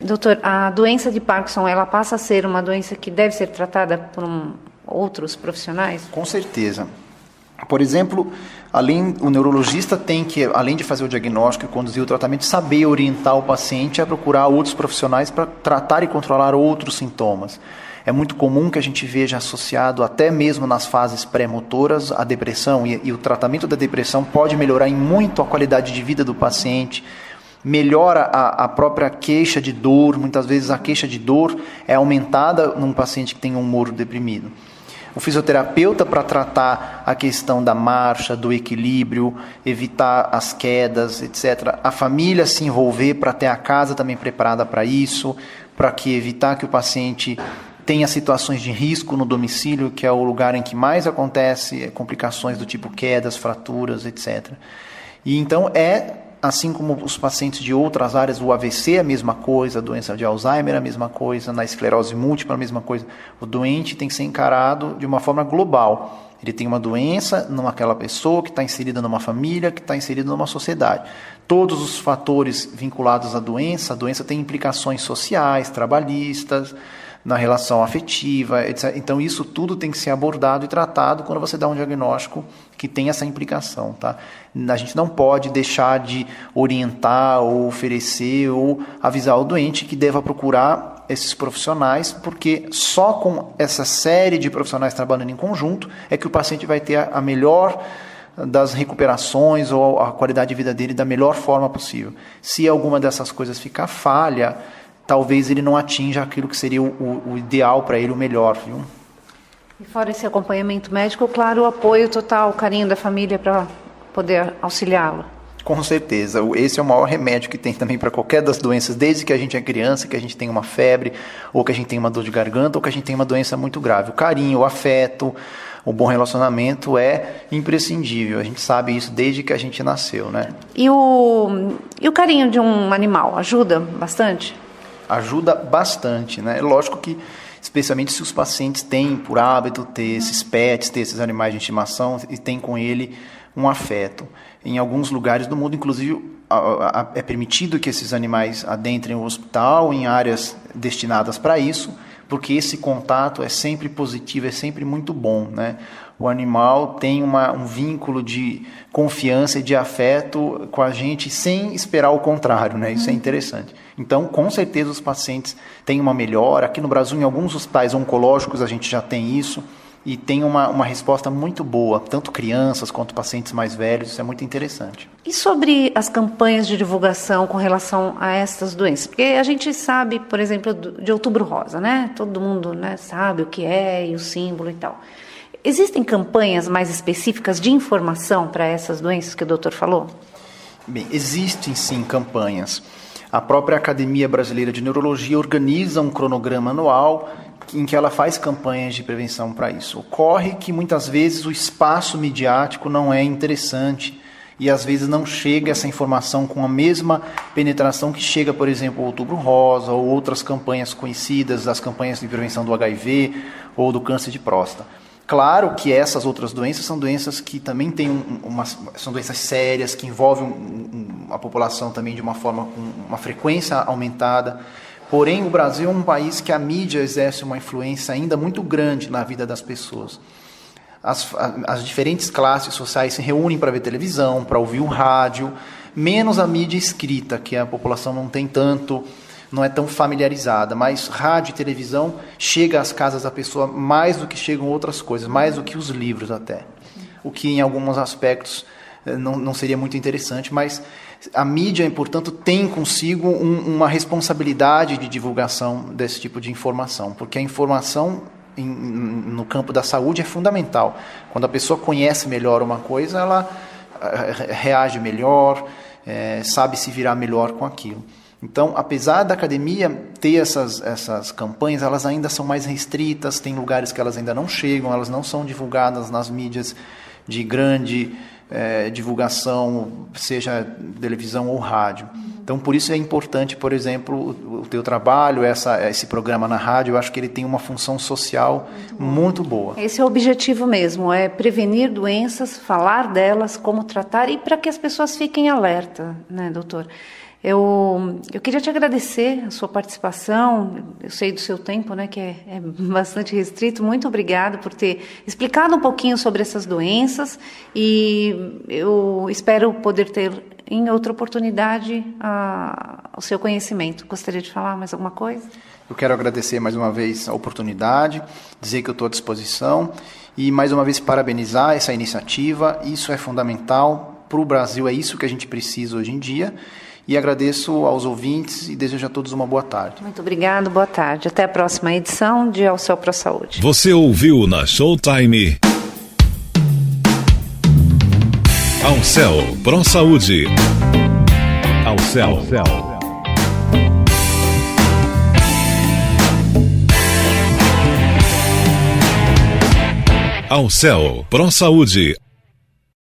Doutor, a doença de Parkinson, ela passa a ser uma doença que deve ser tratada por outros profissionais? Com certeza. Por exemplo, o neurologista tem que, além de fazer o diagnóstico e conduzir o tratamento, saber orientar o paciente a procurar outros profissionais para tratar e controlar outros sintomas. É muito comum que a gente veja associado, até mesmo nas fases pré-motoras, a depressão, e o tratamento da depressão pode melhorar em muito a qualidade de vida do paciente, melhora a própria queixa de dor. Muitas vezes a queixa de dor é aumentada num paciente que tem um humor deprimido. O fisioterapeuta, para tratar a questão da marcha, do equilíbrio, evitar as quedas, etc. A família se envolver para ter a casa também preparada para isso, para evitar que o paciente tenha situações de risco no domicílio, que é o lugar em que mais acontece complicações do tipo quedas, fraturas, etc. E então assim como os pacientes de outras áreas, o AVC é a mesma coisa, a doença de Alzheimer é a mesma coisa, na esclerose múltipla é a mesma coisa. O doente tem que ser encarado de uma forma global. Ele tem uma doença naquela pessoa que está inserida numa família, que está inserida numa sociedade. Todos os fatores vinculados à doença, a doença tem implicações sociais, trabalhistas, na relação afetiva, etc. Então isso tudo tem que ser abordado e tratado quando você dá um diagnóstico que tem essa implicação, tá? A gente não pode deixar de orientar ou oferecer ou avisar o doente que deva procurar esses profissionais, porque só com essa série de profissionais trabalhando em conjunto é que o paciente vai ter a melhor das recuperações ou a qualidade de vida dele da melhor forma possível. Se alguma dessas coisas ficar falha, talvez ele não atinja aquilo que seria o ideal para ele, o melhor, viu? E fora esse acompanhamento médico, claro, o apoio total, o carinho da família para poder auxiliá-lo. Com certeza. Esse é o maior remédio que tem também para qualquer das doenças, desde que a gente é criança, que a gente tem uma febre, ou que a gente tem uma dor de garganta, ou que a gente tem uma doença muito grave. O carinho, o afeto, o bom relacionamento é imprescindível. A gente sabe isso desde que a gente nasceu, né? E o carinho de um animal ajuda bastante? Ajuda bastante, né? É lógico que, especialmente se os pacientes têm por hábito ter esses pets, ter esses animais de estimação e têm com ele um afeto. Em alguns lugares do mundo, inclusive, é permitido que esses animais adentrem o hospital em áreas destinadas para isso, porque esse contato é sempre positivo, é sempre muito bom, né? O animal tem um vínculo de confiança e de afeto com a gente sem esperar o contrário, né? Isso é interessante. Então, com certeza, os pacientes têm uma melhora. Aqui no Brasil, em alguns hospitais oncológicos, a gente já tem isso e tem uma resposta muito boa, tanto crianças quanto pacientes mais velhos. Isso é muito interessante. E sobre as campanhas de divulgação com relação a essas doenças? Porque a gente sabe, por exemplo, de Outubro Rosa, né? Todo mundo, né, sabe o que é e o símbolo e tal. Existem campanhas mais específicas de informação para essas doenças que o doutor falou? Bem, existem sim campanhas. A própria Academia Brasileira de Neurologia organiza um cronograma anual em que ela faz campanhas de prevenção para isso. Ocorre que muitas vezes o espaço midiático não é interessante e às vezes não chega essa informação com a mesma penetração que chega, por exemplo, o Outubro Rosa ou outras campanhas conhecidas, as campanhas de prevenção do HIV ou do câncer de próstata. Claro que essas outras doenças são doenças que também têm são doenças sérias, que envolvem a população também de uma forma com uma frequência aumentada. Porém, o Brasil é um país que a mídia exerce uma influência ainda muito grande na vida das pessoas. As diferentes classes sociais se reúnem para ver televisão, para ouvir o rádio, menos a mídia escrita, que a população não é tão familiarizada, mas rádio e televisão chega às casas da pessoa mais do que chegam outras coisas, mais do que os livros até. O que em alguns aspectos não seria muito interessante, mas a mídia, portanto, tem consigo uma responsabilidade de divulgação desse tipo de informação, porque a informação no campo da saúde é fundamental. Quando a pessoa conhece melhor uma coisa, ela reage melhor, sabe se virar melhor com aquilo. Então, apesar da academia ter essas campanhas, elas ainda são mais restritas, tem lugares que elas ainda não chegam, elas não são divulgadas nas mídias de grande divulgação, seja televisão ou rádio. Então, por isso é importante, por exemplo, o teu trabalho, esse programa na rádio, eu acho que ele tem uma função social muito boa. Esse é o objetivo mesmo, é prevenir doenças, falar delas, como tratar e para que as pessoas fiquem alerta, né, doutor? Eu queria te agradecer a sua participação, eu sei do seu tempo, né, que é bastante restrito. Muito obrigada por ter explicado um pouquinho sobre essas doenças e eu espero poder ter em outra oportunidade o seu conhecimento. Gostaria de falar mais alguma coisa? Eu quero agradecer mais uma vez a oportunidade, dizer que eu estou à disposição e mais uma vez parabenizar essa iniciativa. Isso é fundamental para o Brasil, é isso que a gente precisa hoje em dia. E agradeço aos ouvintes e desejo a todos uma boa tarde. Muito obrigado, boa tarde. Até a próxima edição de Ao Céu Pro Saúde. Você ouviu na Showtime Ao Céu Pro Saúde. Ao Céu. Ao Céu Pro Saúde.